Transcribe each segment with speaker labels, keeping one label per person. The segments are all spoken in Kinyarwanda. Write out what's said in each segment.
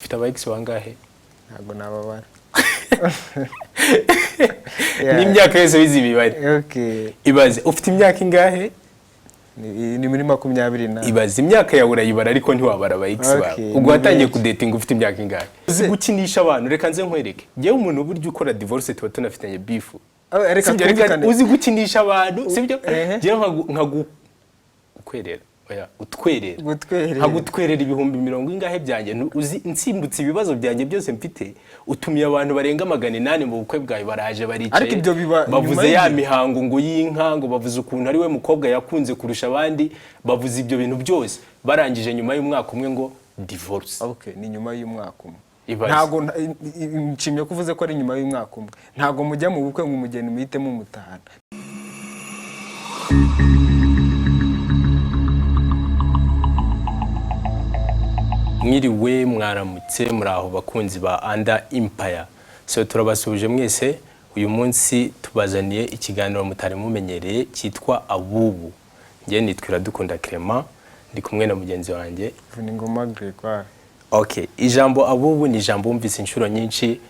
Speaker 1: ufite aba ex bangahe?
Speaker 2: ntabwo nababara.
Speaker 1: N'imyaka yose wize imibare.
Speaker 2: Okay.
Speaker 1: Ibaze ufite imyaka ingahe?
Speaker 2: Ni muri 20
Speaker 1: Ibaze imyaka yawe urayibara ariko ntiwabara aba ex bawe. Ubwo watangiye kudating ufite imyaka ingahe? Uzi gukinisha abantu, reka nze nkwereke. Ngewe umuntu buryo ukora divorce tuba tunafitanye beef.
Speaker 2: Reka twumvikane.
Speaker 1: Uzi gukinisha abantu, sibyo? Ngewe nkagukwerera. Oya, utwerera. Hagutwerera ibihumbi mirongo ingahe byanjye uzi insimbutse ibibazo byanjye byose mfite utumiye abantu barenga 800 mu bukwe bwawe baraje baricaye bavuze ya mihango ngo y'inka ngo bavuze ukuntu ari we mukobwa yakunze kurusha abandi bavuze ibyo bintu byose barangije nyuma y'umwaka umwe ngo divorce.
Speaker 2: Okay, ni nyuma y'umwaka umwe. Ntago nshimye kuvuze ko ari nyuma y'umwaka umwe. Ntago mujya mu bukwe ngo umugeni muhitemo umutahana.
Speaker 1: Mwiriwe mwaramutse muraho bakunzi ba Under Empire. So turabasubije mwese uyu munsi tubazaniye ikiganiro mutari mumenyereye cyitwa Abubu. Ngiye nitwa Iradukunda Clement ndi kumwe na mugenzi wanjye
Speaker 2: Vuningoma Gregoire.
Speaker 1: Okay, ijambo Abubu ni ijambo umvise inshuro nyinshi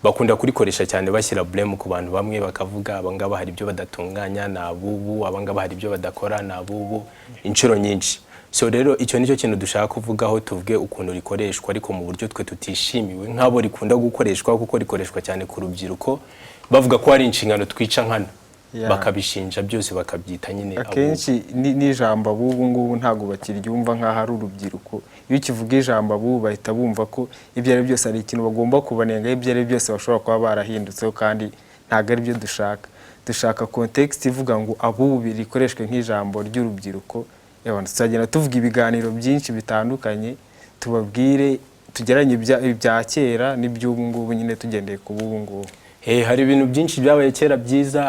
Speaker 1: bakunda kurikoresha cyane bashyira blame ku bantu bamwe bakavuga abangaba hari ibyo badatunganya na Abubu, abangaba hari ibyo badakora na Abubu inshuro nyinshi. So rero icyo nicyo kintu dushaka kuvugaho tuvuge ukuntu rikoreshwa ariko mu buryo twe tutishimiwe nk'abo rikunda gukoreshwa kuko rikoreshwa cyane ku rubyiruko bavuga ko hari inshingano twica nkana bakabishinja byose bakabyita nyine Abubu.
Speaker 2: Akenshi ni ijambo Abubu ngubu ntago bakiryumva nk'aho ari urubyiruko. Iyo kivuga ijambo Abubu bahita bumva ko ibyo ari byose ari ikintu bagomba kubanenga, ibyo ari byose bashobora kuba barahindutseho kandi ntago ari byo dushaka. Dushaka context ivuga ngo Abubu birikoreshwe nk'ijambo ry'urubyiruko. Tuzagenda tuvuga ibiganiro byinshi bitandukanye tubabwire tugeranye ibya kera n'iby'ubu ngubu nyine tugendeye ku bubu ngubu.
Speaker 1: Hari ibintu byinshi byabaye kera byiza,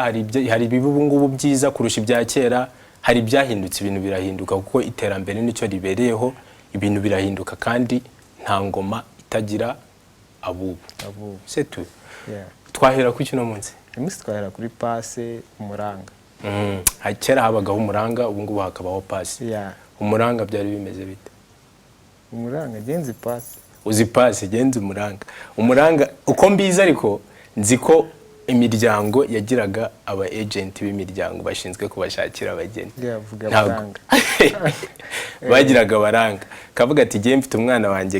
Speaker 1: hari ibibu ngubu byiza kurusha ibya kera, hari ibyahindutse ibintu birahinduka kuko iterambere nicyo ribereyeho, ibintu birahinduka kandi nta ngoma itagira Abubu. C'est tout. Twahera ku kino munsi.
Speaker 2: Iminsi twahera kuri passe umuranga.
Speaker 1: Kera habagaho umuranga ubu ngubu hakabaho pasi. Umuranga byari bimeze bite?
Speaker 2: Umuranga genzi pasi.
Speaker 1: Uzi pasi genzi umuranga. Umuranga uko mbiza ariko nzi ko imiryango yagiraga aba agent b'imiryango bashinzwe kubashakira abageni. Bagiraga baranga. Kavuga ati giye mfite umwana wanjye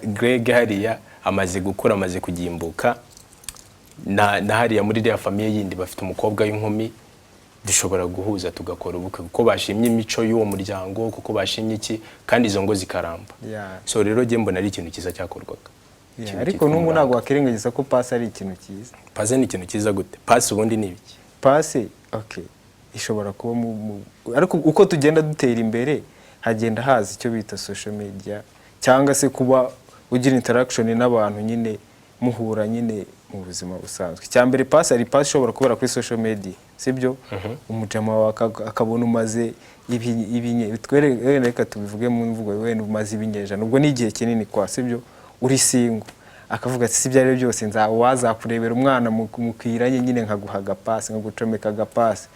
Speaker 1: Greg hariya amaze gukura amaze kugimbuka na hariya muri ya famille yindi bafite umukobwa w'inkumi dushobora guhuza tugakora ubukwe kuko bashimye imico y'uwo muryango kuko bashimye iki kandi izo ngo zikaramba. So rero je mbona ari ikintu kiza cyakorwaga.
Speaker 2: Ariko n'ubu ntago wakirengagiza ko passe ari ikintu kiza.
Speaker 1: Passe ni ikintu kiza gute? Passe ubundi ni ibiki?
Speaker 2: Passe okay ishobora kuba ariko uko tugenda dutera imbere hagenda haza icyo bita social media cyangwa se kuba ugira interaction n'abantu nyine muhura nyine mu buzima busanzwe. Cyambere passe ari passe ishobora kubera kuri social media, sibyo? Umujama wawe akabona umaze reka tubivuge mu mvugo wenda umaze ibinyeja nubwo ni igihe kinini kwa, sibyo? Uri singo akavuga ati sibyo ari byose wazakurebera umwana mukwiranye nyine nkaguhaga passe nkagucomeka passe.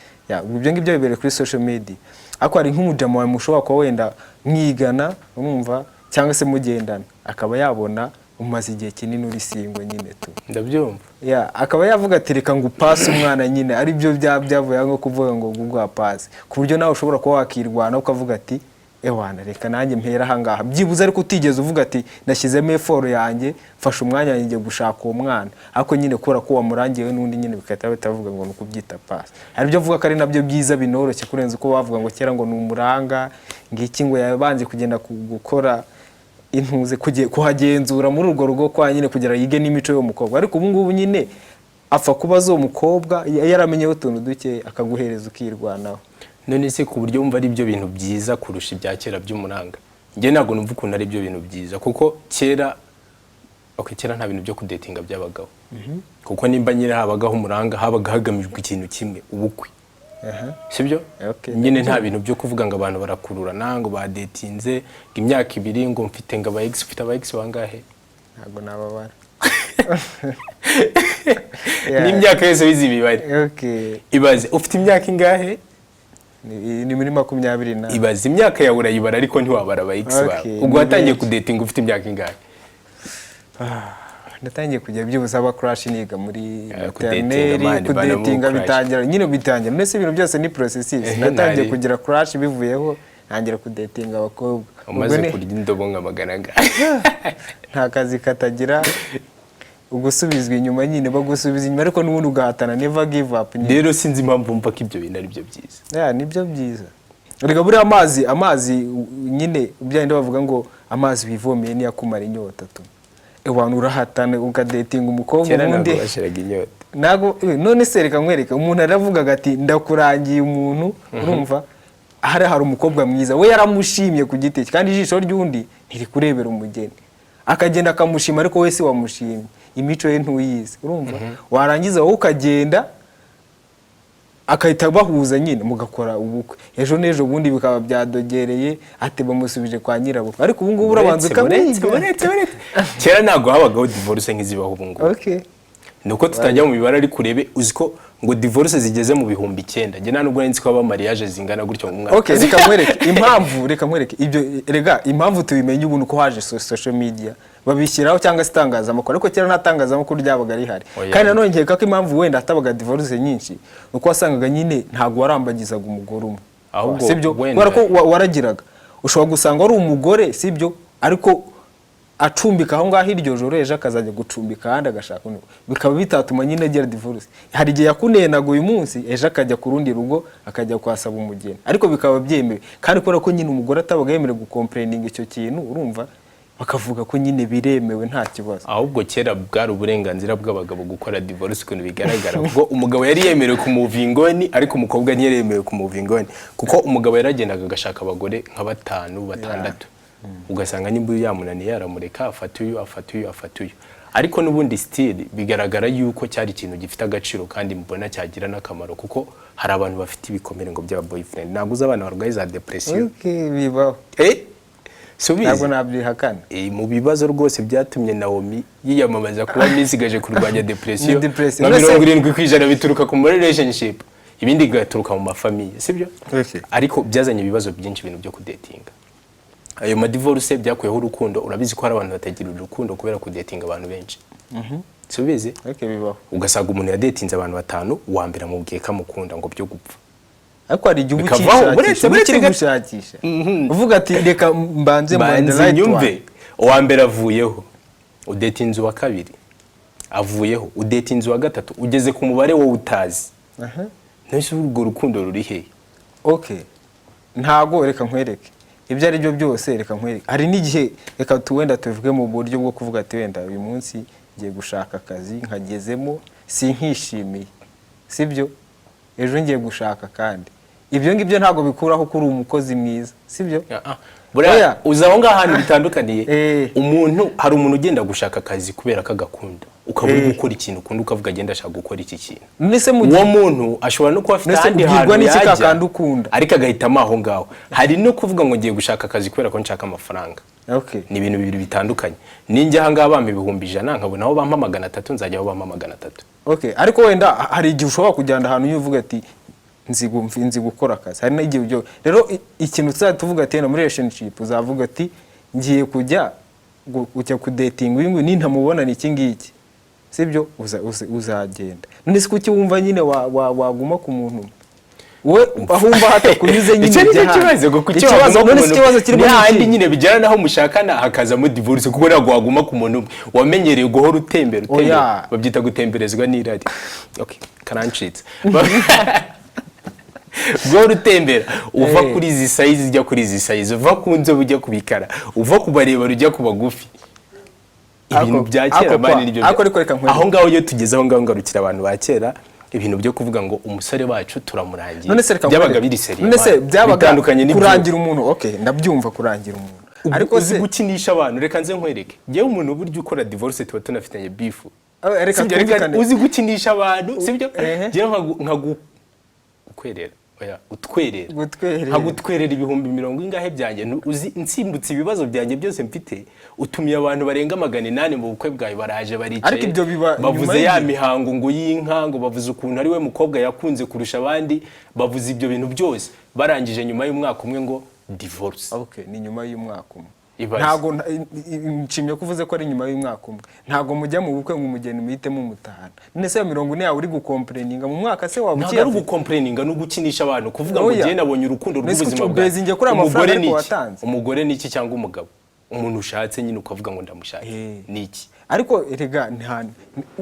Speaker 2: Ibyo ngibyo bibere kuri social media. Ako ari nk'umujama wawe mushobora kuba wenda mwigana umva cyangwa se mugendana akaba yabona umaze igihe kinini uri singo nyine tu.
Speaker 1: Ndabyumva.
Speaker 2: Akaba yavuga ati reka ngo passe umwana nyine ari byo byavuye ngo kuvuga ngo gugwa passe. Ku buryo nawe ushobora kuba wakirwana ukavuga ati ewana reka nanjye mpera hangaha. Byibuze ariko utigeze uvuga ati nashyizemo effort yanjye fasha umwanya yanjye gushaka uwo mwana. Ariko nyine kora ko wamurangiye n'undi nyine bikahita bitavuga ngo nukubyita passe. Ari byo vuga ko ari nabyo byiza binoroshye kurenza uko bavuga ngo kera ngo numuranga ngiki ngo yabanje kugenda gukora intuze kuhagenzura muri urwo rugo kwa nyine kugira yige n'imico yo mukobwa. Ariko ubu ngubu nyine apfa kubaza uwo mukobwa yaramenyeho utuntu duke akaguhereza ukirwanaho.
Speaker 1: None se ku buryo umva ari byo bintu byiza kurusha ibya kera by'umuranga. Nge ntago numva ukuntu ari byo bintu byiza kuko kera kera nta bintu byo kudatinga byabagaho. Kuko nimba nyine habagaho umuranga habaga hagamijwe ikintu kimwe ubukwe. Sibyo? Nyine nta bintu byo kuvuga ngo abantu barakurura nango badetinze imyaka 2 ngo mfite ngo aba ex ufite aba ex bangahe?
Speaker 2: Ntago nababara.
Speaker 1: N'imyaka yose wize imibare. Ibaze ufite imyaka ingahe?
Speaker 2: Ni muri 20.
Speaker 1: Ibaze imyaka yawe urayibara ariko ntiwabara aba ex bawe. Ubwo watangiye kudatinga ufite imyaka ingahe?
Speaker 2: natangiye kujya byibuze aba crash niga muri
Speaker 1: kudatinga, man,
Speaker 2: kudatinga
Speaker 1: bana
Speaker 2: bitangira nyine bitangira mbese ibintu byose ni processes natangiye kugira crash bivuyeho ntangira kudatinga abakobwa
Speaker 1: umaze kurya indobo nka maganaga
Speaker 2: nta kazi katagira ugusubizwa inyuma nyine bagusubiza inyuma ariko n'ubundi ugahatana never give up
Speaker 1: rero sinzi impamvu mva ko ibyo bintu ari byo byiza
Speaker 2: nibyo byiza rega buri amazi nyine byandi bavuga ngo amazi wivomeye ni yakumara inyota tu abantu urahatana ukadetinga umukobwa ubundi
Speaker 1: bashiraga inyota
Speaker 2: nago none se reka nkwereka umuntu aravugaga ati ndakurangiye umuntu urumva hari umukobwa mwiza we yaramushimye ku giti kandi ijisho ry'undi ntiri kurebera umugeni akagenda akamushima ariko wese wamushimye imico ye ntuyizi urumva warangiza wowe ukagenda akahita bahuza nyine mugakora ubukwe ejo n'ejo bundi bikaba byadogereye ate bamusubije kwa nyirabukwe ariko ubu ngubu urabanza ukamwiga
Speaker 1: kera ntabwo habagaho divorce nk'izibaho ubu ngubu nuko tutajya mu mibare ari kurebe uzi ko ngo divorce zigeze mu 9,000 njye nubwo nzi ko aba mariage zingana gutyo mu mwaka
Speaker 2: reka nkwereke ibyo rega impamvu tubimenye ubu nuko haje social media babishyiraho cyangwa se itangazamakuru ariko kera nta tangazamakuru ryabaga rihari kandi nanone nkeka ko impamvu wenda hatabaga divorce nyinshi nuko wasangaga nyine ntabwo warambagizaga umugore umwe sibyo kubera ko waragiraga ushobora gusanga ari umugore sibyo ariko acumbika aho ngaho iryo joro ejo akazajya gucumbika ahandi agashaka undi bikaba bitatuma nyine agira divorce hari igihe yakunenaga uyu munsi ejo akajya ku rundi rugo akajya kwasaba umugeni ariko bikaba byemewe kandi kubera ko nyine umugore atabaga yemerewe gukomplaininga icyo kintu urumva bakavuga ko nyine biremewe nta kibazo
Speaker 1: ahubwo kera bwari uburenganzira bw'abagabo gukora divorce ukuntu bigaragara kuko umugabo yari yemerewe kumuvingoni ariko umukobwa ntiyemerewe kumuvingoni kuko umugabo yaragendaga agashaka abagore nka 5 6 ugasanga nimba yamunaniye yaramureka afata uyu ariko n'ubundi still bigaragara yuko cyari ikintu gifite agaciro kandi mbona cyagira n'akamaro kuko hari abantu bafite ibikomere ngo byaba boyfriend naguze abana barwaye za depression
Speaker 2: bibaho
Speaker 1: subize
Speaker 2: ntabwo nabyihakana
Speaker 1: mu bibazo rwose byatumye Naomi yiyamamaza kuba misigaje kurwanya depression
Speaker 2: na
Speaker 1: 70% bituruka ku relationship ibindi gaturuka mu mafamiye sibyo ariko byazanye ibibazo byinshi ibintu byo kudatinga ayo madivorce byakuyeho urukundo urabizi ko hari abantu batagira urukundo kubera kudatinga abantu benshi subize
Speaker 2: bibaho
Speaker 1: ugasaga umuntu yadetinze abantu 5 uwa mbere amubwiye kamukunda ngo byo gupfa
Speaker 2: ariko hari igihe ubushakisha uvuga ati reka mbanze
Speaker 1: nyumve uwa mbere avuyeho udetinze uwa kabiri avuyeho udetinze uwa gatatu ugeze ku mubare wowe utazi nese urwo rukundo ruri he
Speaker 2: ntago reka nkwereke ibyo ari byo byose reka nkwereke hari n'igihe reka tuwenda tuvuge mu buryo bwo kuvuga ati wenda uyu munsi ngiye gushaka akazi nkagezemo sinkishimiye sibyo ejo ngiye gushaka kandi ibyo ngibyo ntago bikuraho kuri umukozi mwiza sibyo
Speaker 1: buriya uzaho ngahantu bitandukaniye umuntu hari umuntu ugenda gushaka akazi kubera kagakunda ukabura gukora ikintu ukunda ukavuga agenda ashaka gukora iki kintu uwo muntu ashobora no kuba afite ahandi hantu yajya ariko agahitamo aho ngaho hari no kuvuga ngo ngiye gushaka akazi kubera ko nshaka amafaranga ni ibintu bibiri bitandukanye ninjye aha ngaha bampa 100 nkabona aho bampa 300 nzajya aho bampa 300
Speaker 2: ariko wenda hari igihe ushobora kujyana ahantu uvuga ati nzi gukora akazi hari n'igihe byo rero ikintu tuvuga ati muri relationship uzavuga ati ngiye kujya kudating uyu nintamubona ni iki ngiki sibyo uzagenda none se kuki wumva nyine waguma ku muntu we ahumva hatakunyuze nyine
Speaker 1: ikibazo none se ikibazo kirimo n'ahandi nyine bijyana naho mushakana hakazamo divorce kuko ntabwo waguma ku muntu wamenyereye guhora utembera babyita gutemberezwa n'irari karancitse guhora utembera uva kuri izi size ujya kuri izi size uva ku nzobe ujya kubikara uva ku barebare ujya ku bagufi ibintu bya kera mani nibyo aho ngaho iyo tugeze aho ngaho ngarukira abantu ba kera ibintu byo kuvuga ngo umusore wacu turamurangiye byabaga biri seriye
Speaker 2: none se byabaga kurangira umuntu ndabyumva kurangira umuntu
Speaker 1: ariko uzi gukinisha abantu reka nze nkwereke ngewe umuntu buryo ukora divorce tuba tunafitanye beef uzi gukinisha abantu sibyo ngewe nkagukwerera utwerera ibihumbi 40 ingahe byanjye uzi insimbutse ibibazo byanjye byose mfite utumye abantu barenga 800 mu bukwe bwawe baraje baricaye bavuze ya mihango ngo y'inka ngo bavuze ukuntu ari we mukobwa yakunze kurusha abandi bavuze ibyo bintu byose barangije nyuma y'umwaka umwe ngo divorce
Speaker 2: ni nyuma y'umwaka umwe
Speaker 1: Ibaze.
Speaker 2: ntago nshimye ko uvuze ko ari nyuma y'umwaka umwe ntago mujya mu bukwe ngo umugeni muhitemo mutahana none se 40 yawe uri gukomplaininga mu mwaka se waba
Speaker 1: ntabwo ari ugukomplaininga no gukinisha abantu kuvuga ngo ngiye nabonye urukundo rw'ubuzima bwawe umugore ni iki cyangwa umugabo umuntu ushatse nyine ukavuga ngo ndamushake ni iki
Speaker 2: ariko erega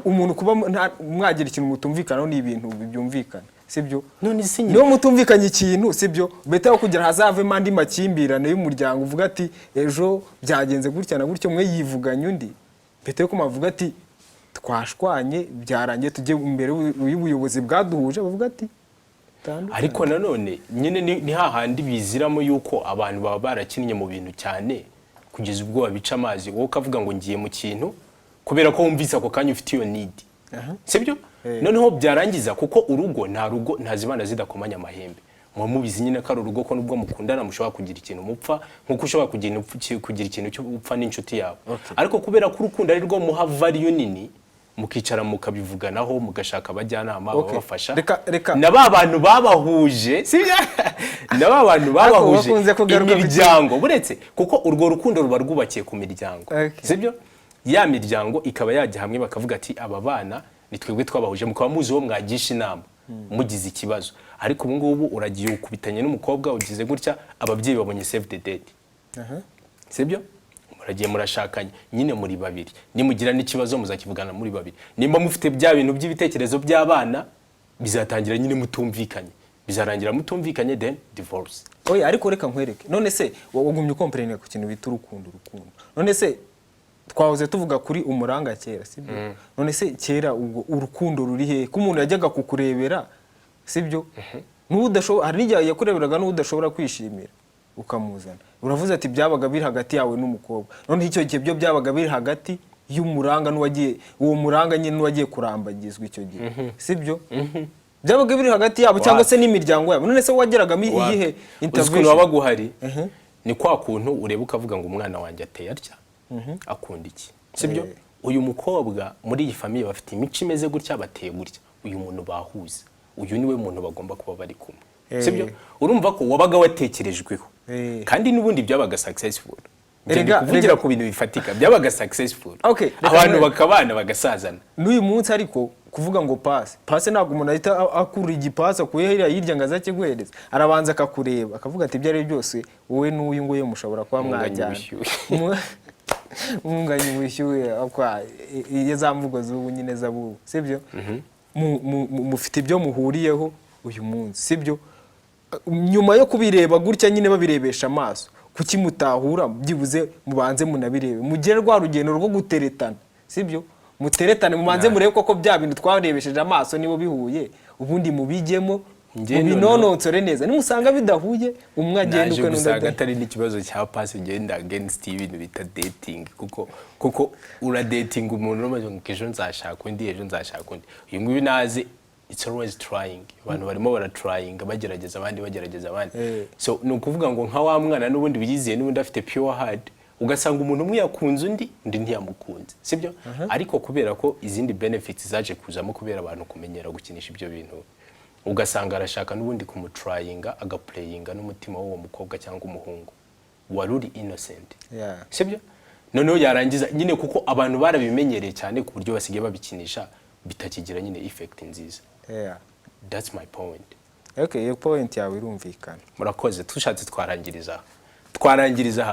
Speaker 2: umuntu kuba mwagira ikintu mutumvikanaho ni ibintu byumvikana sibyo
Speaker 1: none si nyine
Speaker 2: niyo mutumvikanye ikintu sibyo beta yo kugira hazavemo andi makimbirane y'umuryango uvuga ati ejo byagenze gutya na gutyo mwe yivuganye undi beta yo kumavuga ati twashwanye byarangiye tujye imbere y'ubuyobozi bwaduhuje bavuga ati
Speaker 1: ariko nanone nyine ni hahandi biziramo yuko abantu baba barakinnye mu bintu cyane kugeza ubwo babica amazi wowe ukavuga ngo ngiye mu kintu kubera ko wumvise ako kanya ufite iyo need sibyo noneho byarangiza kuko urugo nta zibana zidakomanya amahembe mubizi nyine ko ari urugo ko nubwo mukundana mushobora kugira ikintu mupfa nkuko ushobora kugira ikintu cyo upfa n'inshuti yawe ariko kubera ko urukundo ari rwo muha value nini mukicara mukabivuganaho mugashaka abajyanama babafasha na ba bantu babahuje sibyo na ba bantu babahuje imiryango buretse kuko urwo rukundo ruba rwubakiye ku miryango sibyo ya miryango ikaba yajya hamwe bakavuga ati aba bana ni twebwe twabahuje mukaba muzi wo mwagisha inama mugize ikibazo ariko ubu ngubu uragiye ukubitanye n'umukobwa ugize gutya ababyeyi babonye save the date sibyo muragiye murashakanye nyine muri babiri nimugira n'ikibazo muzakivugana muri babiri nimba mufite bya bintu by'ibitekerezo by'abana bizatangira nyine mutumvikanye bizarangira mutumvikanye then divorce
Speaker 2: oya ariko reka nkwereke none se wagumye ukomplainira ku kintu bita urukundo none se twahoze tuvuga kuri umuranga kera sibyo none se kera ubwo urukundo ruri he ko umuntu yajyaga kukurebera sibyo n'udashobora hari n'igihe yakureberaga n'udashobora kwishimira ukamuzana uravuze ati byabaga biri hagati yawe n'umukobwa none icyo gihe byo byabaga biri hagati y'umuranga n'uwagiye uwo muranga nyine n'uwagiye kurambagizwa icyo gihe sibyo byabaga biri hagati yabo cyangwa se n'imiryango yabo none se wageragamo iyihe
Speaker 1: intervention waba guhari ni kwa kuntu ureba ukavuga ngo umwana wanjye ateye atya akunda iki sibyo uyu mukobwa muri iyi famille bafite imico imeze gutya bateye gutya uyu muntu bahuza uyu niwe muntu bagomba kuba bari kumwe sibyo urumva ko wabaga watekerejweho kandi n'ubundi byabaga successful kuvugira ku bintu bifatika byabaga successful abantu bakabana bagasazana
Speaker 2: n'uyu munsi ariko kuvuga ngo passe ntabwo umuntu ahita akura igipasi akuye hirya ngo azake guhereza arabanza akakureba akavuga ati ibyo ari byose wowe n'uyu nguye mushobora kuba mwajyana umunganye ubushyuhe akwa iyo za mvugo z'ubu nyine z'abubu sibyo mufite ibyo muhuriyeho uyu munsi sibyo nyuma yo kubireba gutya nyine babirebesha amaso kuki mutahura byibuze mubanze munabirebe mugire rwa rugendo rwo guteretana sibyo muteretane mubanze murebe koko bya bintu twarebesheje amaso nibo bihuye ubundi mubijyemo mubinonotsore neza nimusanga bidahuye umwe agenda uko
Speaker 1: n'undi atari n'ikibazo cya pass genda against ibintu bita dating kuko ura dating umuntu umaze ngo ejo nzashaka undi ejo nzashaka undi uyu nguyu naze it's always trying abantu barimo baratrying bagerageza abandi so no kuvuga ngo nka wa mwana n'ubundi biyiziye n'ubundi afite pure heart ugasanga umuntu umwe yakunze undi ntiyamukunze sibyo ariko kubera ko izindi benefits zaje kuzamo kubera abantu kumenyera gukinisha ibyo bintu ugasanga arashaka n'ubundi kumutryinga agaplayinga n'umutima w'uwo mukobwa cyangwa umuhungu waruri innocent sibyo noneho yarangiza nyine kuko abantu barabimenyereye cyane ku buryo basigaye babikinisha bitakigira nyine effect nziza that's my point
Speaker 2: iyo point yawe irumvikana
Speaker 1: murakoze tushatse twarangiriza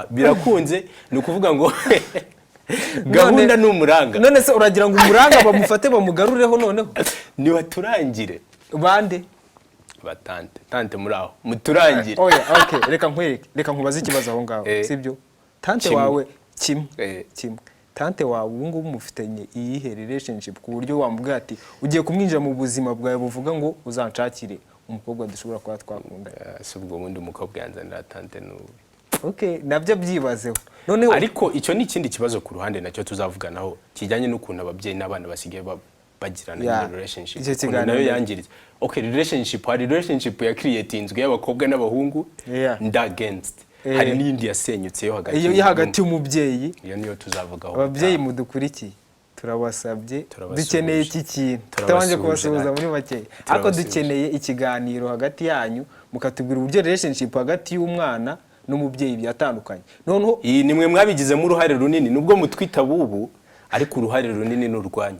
Speaker 1: birakunze ni ukuvuga ngo gahunda n'umuranga
Speaker 2: none se uragira ngo umuranga bamufate bamugarureho noneho
Speaker 1: ni waturangire
Speaker 2: bande
Speaker 1: tante muri aho muturangire
Speaker 2: okay reka nkubaze ikibazo aho ngaho sibyo tante wawe kimwe tante wawe ubu ngubu mufitanye iyihe relationship ku buryo wamubwira ati ugiye kumwinjira mu buzima bwawe buvuga ngo uzanshakire umukobwa dushobora kuba twakunda
Speaker 1: si ubwo bundi umukobwa yanzanira tante n'ubu
Speaker 2: nabyo byibazeho noneho
Speaker 1: ariko icyo ni ikindi kibazo ku ruhande nacyo tuzavuganaho kijyanye n'ukuntu ababyeyi n'abana basigaye bagirana relationship nayo yangiritse hari relationship ya creatinzwe y'abakobwa n'abahungu against hari n'indi yasenyutse yo
Speaker 2: hagati y'umubyeyi
Speaker 1: iyo niyo tuzavugaho
Speaker 2: ababyeyi mudukurikiye turabasabye dukeneye iki kintu tutabanje kubasuhuza muri make ariko dukeneye ikiganiro hagati yanyu mukatubwira uburyo relationship hagati y'umwana n'umubyeyi byatandukanye noneho
Speaker 1: iyi nimwe mwabigizemo uruhare runini nubwo mutwita bubu ariko uruhare runini n'urwanyu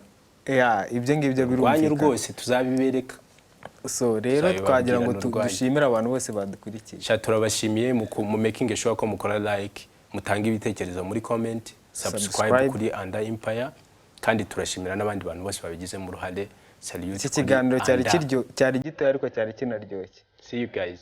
Speaker 2: ibyo ngibyo
Speaker 1: birumvikana rwose tuzabibereka
Speaker 2: so rero twagira ngo dushimire abantu bose badukurikiye
Speaker 1: turabashimiye mu making sure ko mukora like mutanga ibitekerezo muri comment subscribe kuri Under Empire kandi turashimira n'abandi bantu bose babigizemo uruhare.
Speaker 2: Iki kiganiro cyari gito ariko cyari kinaryoshye.
Speaker 1: See you guys.